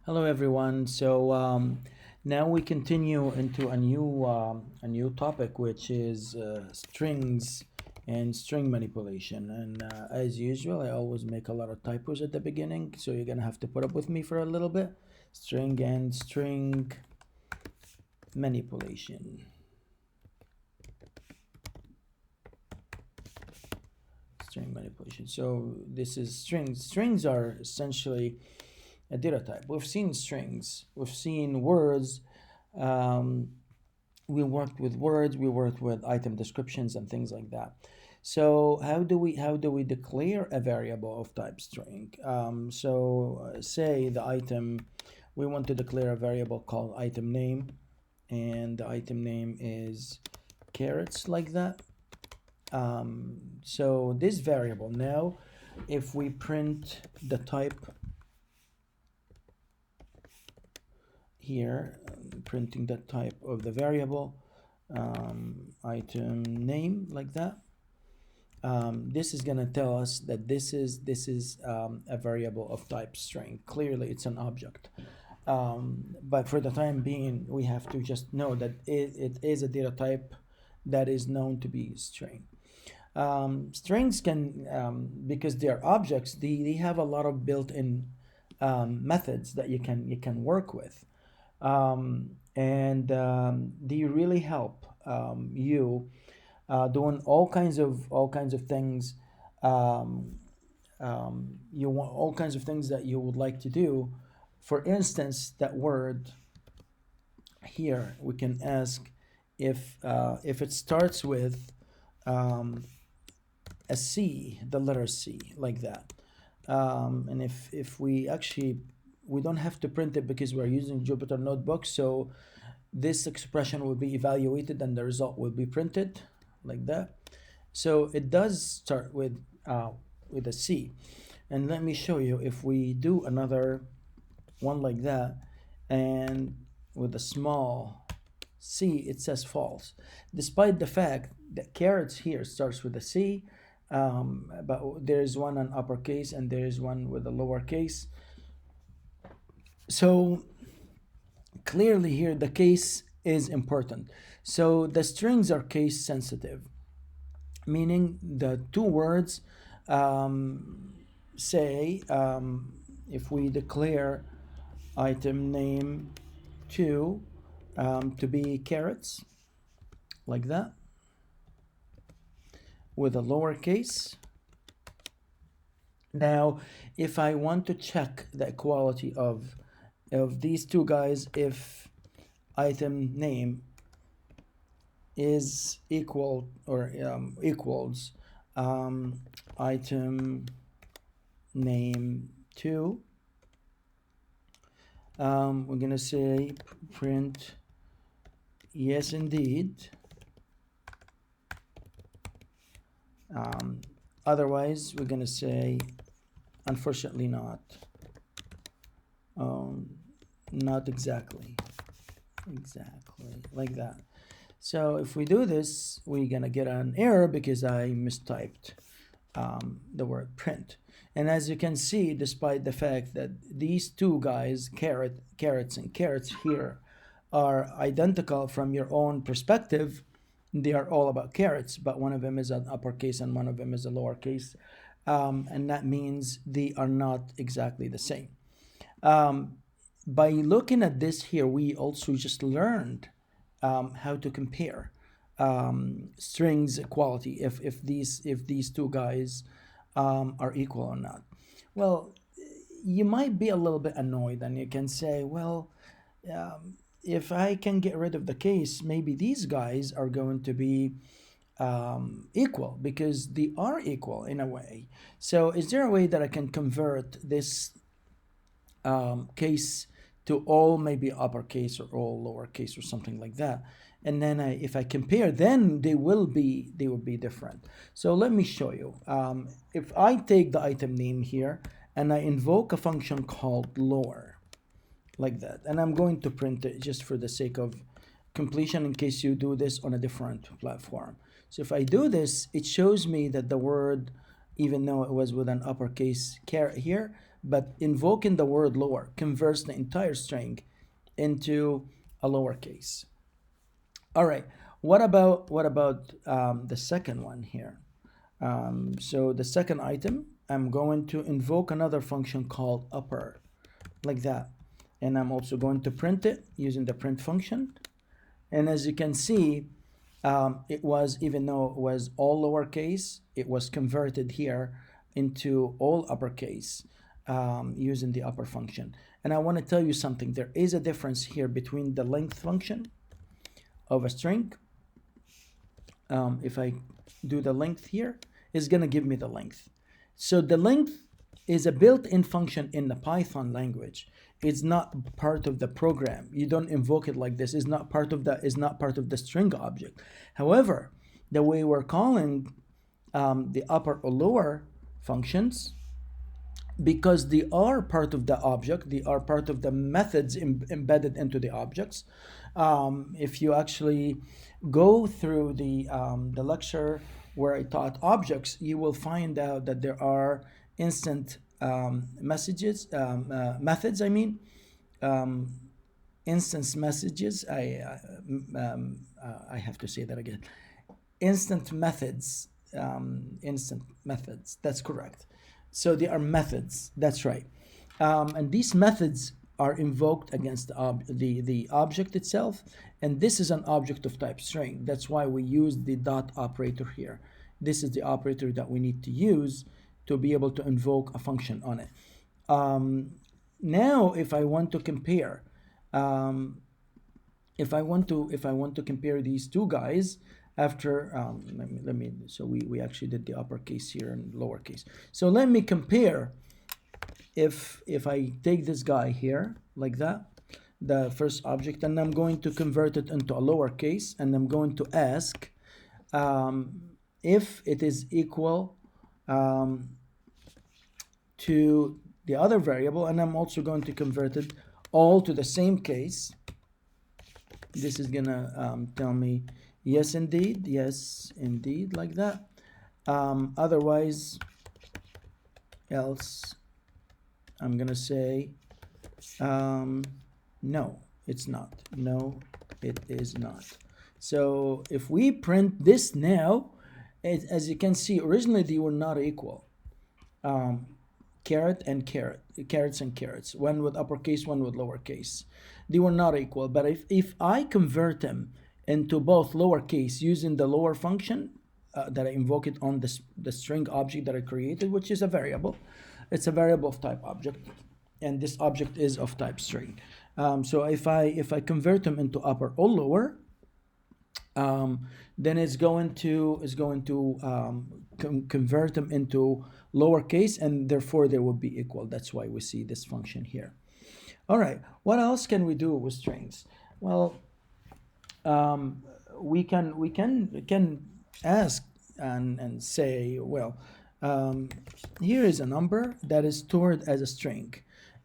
Hello, everyone. Now we continue into a new topic, which is strings and string manipulation. And as usual, I always make a lot of typos at the beginning, so you're gonna have to put up with me for a little bit. String manipulation. String manipulation. So this is strings. Strings are essentially a data type. We've seen strings. We've seen words. Um, we worked with words. We worked with item descriptions and things like that. So how do we declare a variable of type string? Say the item, we want to declare a variable called item name, and the item name is carrots like that. So this variable now, if we print the type here, printing the type of the variable, item name like that. This is going to tell us that this is a variable of type string. Clearly, it's an object. But for the time being, we have to just know that it is a data type that is known to be string. Strings can, because they are objects, they have a lot of built-in methods that you can work with, and they really help you doing all kinds of things. Um, you want all kinds of things that you would like to do. For instance, that word here, we can ask if it starts with um, a C, the letter C, like that. And if we actually, we don't have to print it because we're using Jupyter Notebook, so this expression will be evaluated and the result will be printed like that. So it does start with a C. And let me show you, if we do another one like that, and with a small C, it says false, despite the fact that carrots here starts with a C, but there's one on uppercase and there is one with a lowercase. So clearly here the case is important. So the strings are case sensitive, meaning the two words, say, if we declare item name 2 to be carrots, like that, with a lowercase. Now, if I want to check the equality of these two guys, if item name is equal or equals item name 2, we're gonna say print yes indeed. Otherwise, we're gonna say unfortunately not. Not exactly like that. So if we do this, we're gonna get an error because I mistyped the word print. And as you can see, despite the fact that these two guys, carrots and carrots here, are identical from your own perspective, they are all about carrots, but one of them is an uppercase and one of them is a lowercase. And that means they are not exactly the same. By looking at this here, we also just learned how to compare strings equality, if these two guys are equal or not. Well, you might be a little bit annoyed and you can say, well, if I can get rid of the case, maybe these guys are going to be equal, because they are equal in a way. So is there a way that I can convert this case to all maybe uppercase or all lowercase or something like that? And then if I compare, then they will be different. So let me show you. If I take the item name here and I invoke a function called lower, like that, and I'm going to print it just for the sake of completion in case you do this on a different platform. So if I do this, it shows me that the word, even though it was with an uppercase caret here, but invoking the word lower converts the entire string into a lowercase. All right. What about the second one here? So the second item, I'm going to invoke another function called upper, like that, and I'm also going to print it using the print function. And as you can see, it was, even though it was all lowercase, it was converted here into all uppercase using the upper function. And I want to tell you something. There is a difference here between the length function of a string. If I do the length here, it's going to give me the length. So the length is a built-in function in the Python language. It's not part of the program. You don't invoke it like this. It's not part of the string object. However, the way we're calling the upper or lower functions, because they are part of the object, they are part of the methods embedded into the objects. If you actually go through the lecture where I taught objects, you will find out that there are instant methods. I mean, instance messages. I have to say that again. Instant methods. Instant methods. That's correct. So they are methods. That's right. And these methods are invoked against the object itself. And this is an object of type string. That's why we use the dot operator here. This is the operator that we need to use to be able to invoke a function on it. Now, if I want to compare, if I want to compare these two guys after, let me so we actually did the uppercase here and lowercase. So let me compare. If I take this guy here like that, the first object, and I'm going to convert it into a lowercase, and I'm going to ask if it is equal to the other variable, and I'm also going to convert it all to the same case. This is gonna tell me yes indeed, like that. Otherwise, else, I'm gonna say no, it's not. No, it is not. So if we print this now, as you can see, originally they were not equal. Carrot and carrot, carrots and carrots, one with uppercase, one with lowercase. They were not equal. But if I convert them into both lowercase using the lower function that I invoke it on the string object that I created, which is a variable, it's a variable of type object, and this object is of type string. So if I convert them into upper or lower, then it's going to convert them into lowercase, and therefore they will be equal. That's why we see this function here. All right, what else can we do with strings? Well, we can ask and say, well, here is a number that is stored as a string.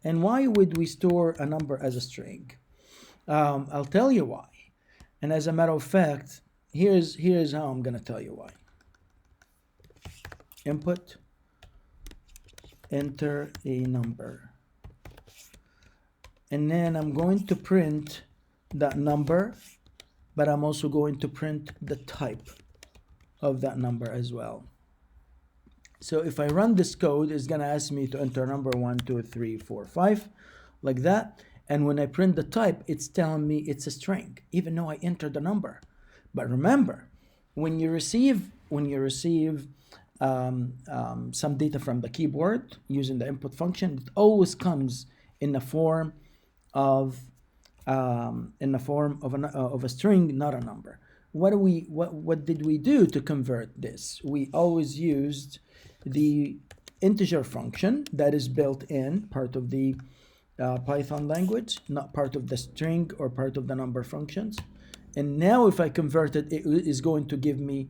And why would we store a number as a string? I'll tell you why. And as a matter of fact, here's how I'm going to tell you why. Input, enter a number. And then I'm going to print that number, but I'm also going to print the type of that number as well. So if I run this code, it's going to ask me to enter number 1, 2, 3, 4, 5, like that. And when I print the type, it's telling me it's a string, even though I entered the number. But remember, when you receive some data from the keyboard using the input function, it always comes in the form of a string, not a number. What did we do to convert this? We always used the integer function that is built in, part of the Python language, not part of the string or part of the number functions. And now if I convert it, it is going to give me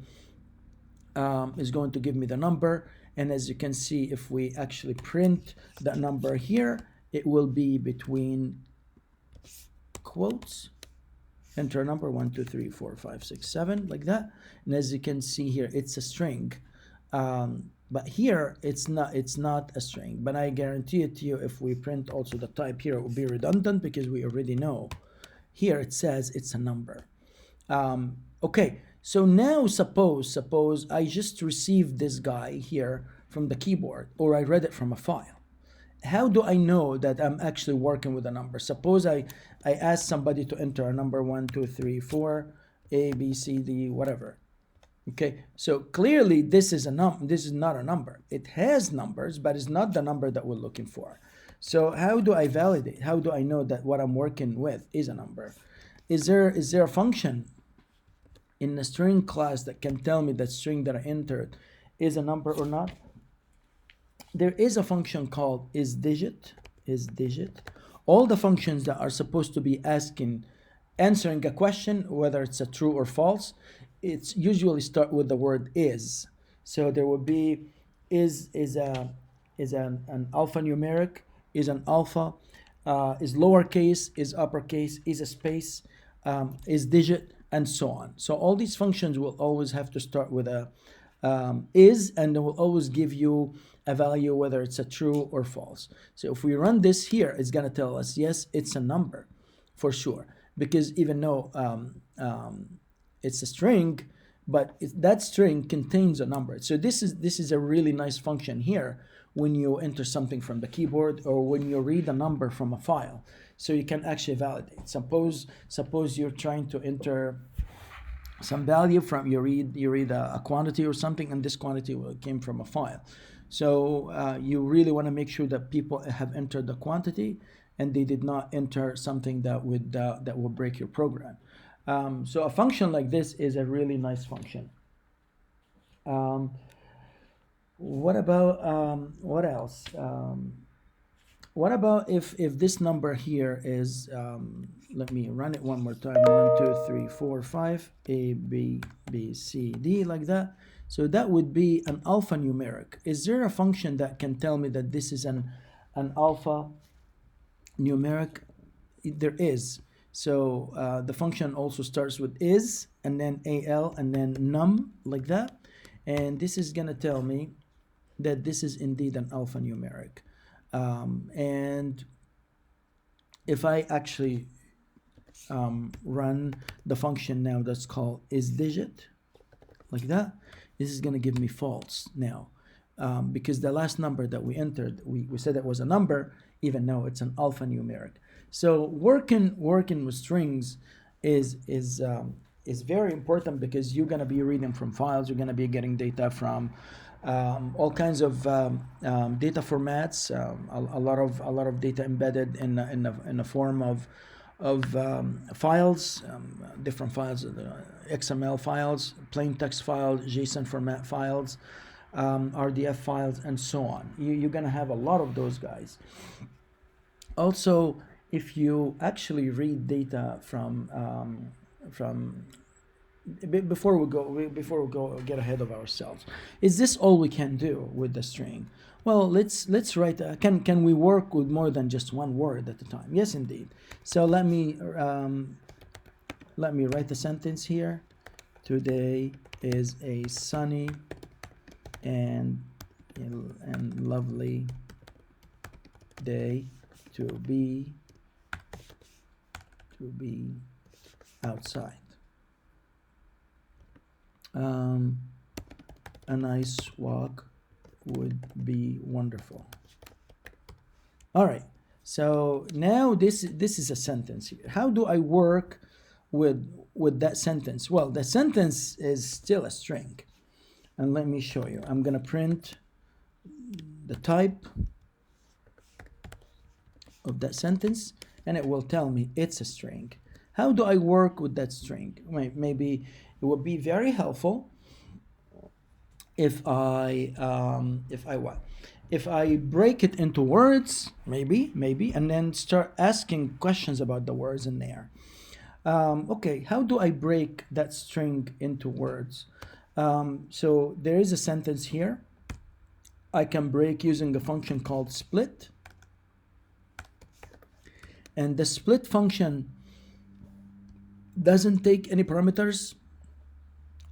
the number. And as you can see, if we actually print that number here, it will be between quotes, enter a number 1, 2, 3, 4, 5, 6, 7, like that. And as you can see here, it's a string. But here it's not a string, but I guarantee it to you, if we print also the type here, it will be redundant because we already know here it says it's a number. Okay, so now suppose I just received this guy here from the keyboard, or I read it from a file. How do I know that I'm actually working with a number? Suppose I ask somebody to enter a number 1 2 3 4 A B C D whatever. Okay, so clearly this is not a number. It has numbers, but it's not the number that we're looking for. So how do I validate? How do I know that what I'm working with is a number? Is there a function in the string class that can tell me that string that I entered is a number or not? There is a function called isDigit. All the functions that are supposed to be answering a question, whether it's a true or false, it's usually start with the word is. So there will be is an alphanumeric, is an alpha, is lowercase, is uppercase, is a space, is digit, and so on. So all these functions will always have to start with a is, and it will always give you a value whether it's a true or false. So if we run this here, it's going to tell us yes, it's a number for sure, because even though it's a string, but that string contains a number. So this is a really nice function here when you enter something from the keyboard, or when you read a number from a file, so you can actually validate. Suppose you're trying to enter some value from, you read a quantity or something, and this quantity came from a file. So you really want to make sure that people have entered the quantity and they did not enter something that will break your program. So a function like this is a really nice function. What about what else? What about if this number here is, let me run it one more time, 1 2 3 4 5 A B B C D, like that. So that would be an alphanumeric. Is there a function that can tell me that this is an alpha numeric? There is. So the function also starts with is, and then al, and then num, like that. And this is going to tell me that this is indeed an alphanumeric. And if I actually run the function now that's called isDigit, like that, this is going to give me false now, because the last number that we entered, we said it was a number, even though it's an alphanumeric. So working with strings is very important, because you're going to be reading from files, you're going to be getting data from all kinds of data formats, a lot of data embedded in a form of files, different files, XML files, plain text files, JSON format files, RDF files, and so on. You're going to have a lot of those guys. Also, if you actually read data from before we go get ahead of ourselves, is this all we can do with the string? Well, let's write. Can we work with more than just one word at a time? Yes, indeed. So let me write the sentence here. Today is a sunny and lovely day to be outside. A nice walk would be wonderful. All right. So now this is a sentence here. How do I work with that sentence? Well, the sentence is still a string. And let me show you. I'm going to print the type of that sentence, and it will tell me it's a string. How do I work with that string? Maybe it would be very helpful if I break it into words, maybe, and then start asking questions about the words in there. Okay, how do I break that string into words? So there is a sentence here. I can break using a function called split. And the split function doesn't take any parameters.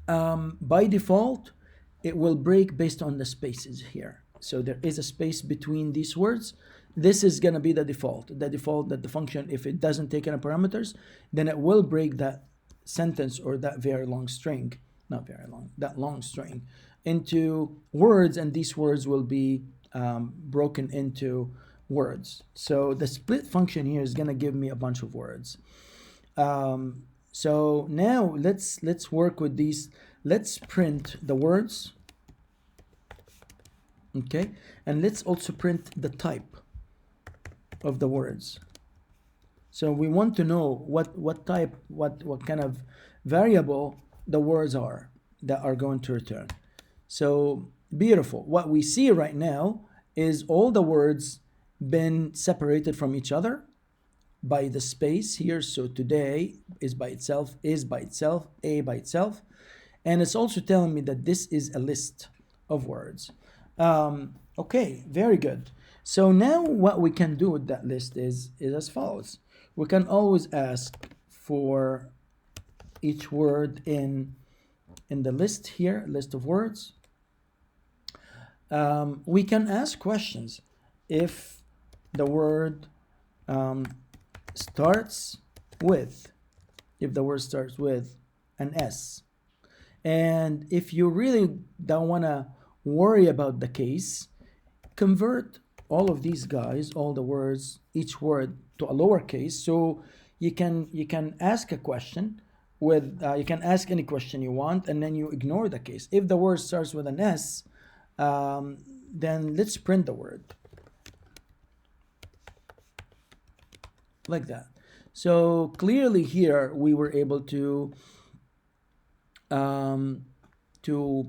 By default, it will break based on the spaces here. So there is a space between these words. This is going to be the default. The default that the function, if it doesn't take any parameters, then it will break that sentence or that very long string, not very long, that long string, into words, and these words will be broken into words. So the split function here is going to give me a bunch of words. So now let's work with these. Let's print the words, okay, and let's also print the type of the words. So we want to know what type, what kind of variable the words are that are going to return. So beautiful. What we see right now is all the words been separated from each other by the space here. So today is by itself, is by itself, a by itself. And it's also telling me that this is a list of words. Okay, very good. So now what we can do with that list is as follows. We can always ask for each word in the list here, list of words. We can ask questions. If the word starts with, if the word starts with an S, and if you really don't want to worry about the case, convert all of these guys, all the words, each word to a lowercase. So you can ask a question with you can ask any question you want, and then you ignore the case. If the word starts with an S, then let's print the word like that. So clearly here we were able to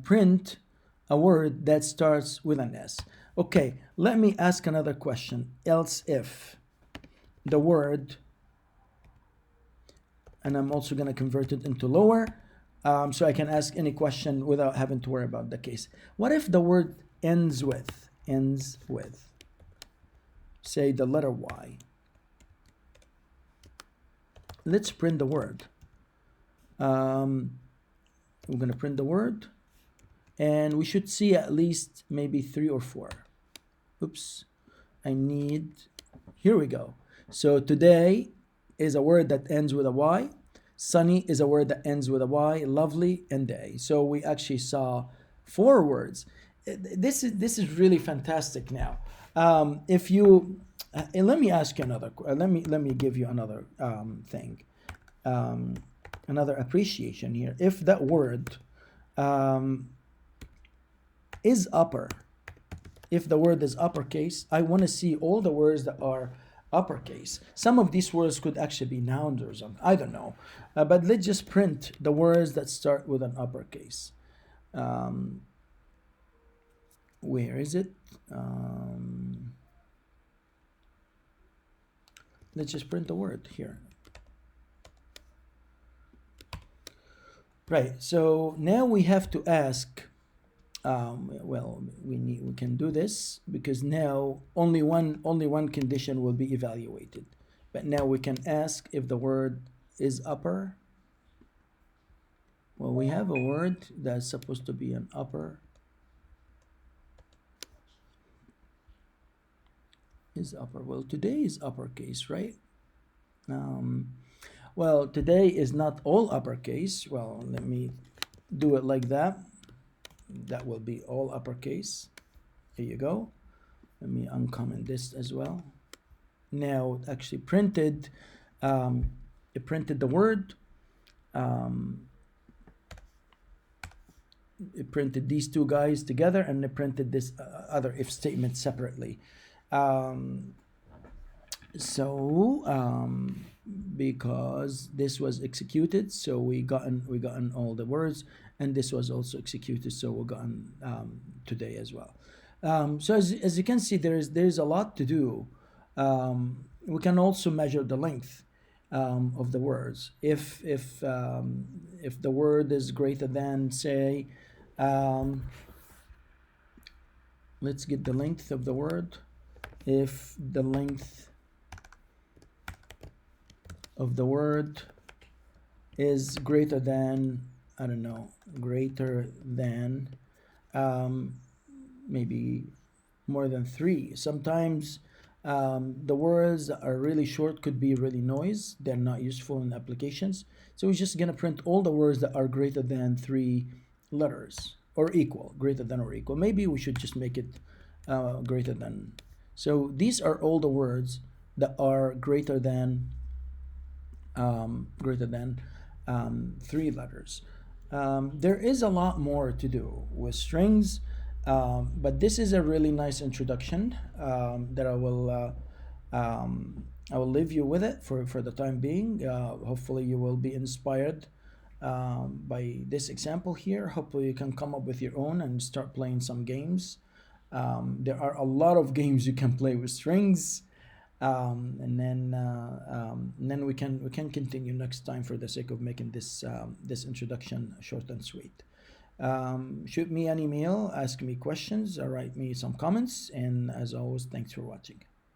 print a word that starts with an S. Okay, let me ask another question. Else if the word, and I'm also going to convert it into lower, so I can ask any question without having to worry about the case. What if the word ends with, say, the letter Y? Let's print the word. We're going to print the word, and we should see at least maybe 3 or 4. Oops, here we go. So today is a word that ends with a Y. Sunny is a word that ends with a Y. Lovely and day. So we actually saw 4 words. This is really fantastic now. If you let me ask you another. Let me give you another thing. Another appreciation here. If that word is upper, if the word is uppercase, I want to see all the words that are uppercase. Some of these words could actually be nouns or something. I don't know. But let's just print the words that start with an uppercase. Where is it? Let's just print the word here. Right, so now we have to ask, well, we can do this because now only one condition will be evaluated. But now we can ask if the word is upper. Well, we have a word that's supposed to be an upper. Is upper. Well, today is uppercase, right? Well, today is not all uppercase. Well, let me do it like that. That will be all uppercase. Here you go. Let me uncomment this as well. Now it actually printed, it printed the word. It printed these two guys together, and it printed this other if statement separately. Because this was executed, so we gotten all the words, and this was also executed, so we gotten today as well. So as you can see, there's a lot to do. We can also measure the length of the words. If the word is greater than, say, let's get the length of the word. If the length of the word is greater than, I don't know, greater than um, maybe more than three. Sometimes the words that are really short could be really noise. They're not useful in applications. So we're just gonna print all the words that are greater than three letters or equal, greater than or equal. Maybe we should just make it greater than. So these are all the words that are greater than three letters. There is a lot more to do with strings, but this is a really nice introduction that I will leave you with it for the time being. Hopefully, you will be inspired by this example here. Hopefully, you can come up with your own and start playing some games. There are a lot of games you can play with strings, and then we can continue next time for the sake of making this introduction short and sweet. Shoot me an email, ask me questions, or write me some comments, and as always, thanks for watching.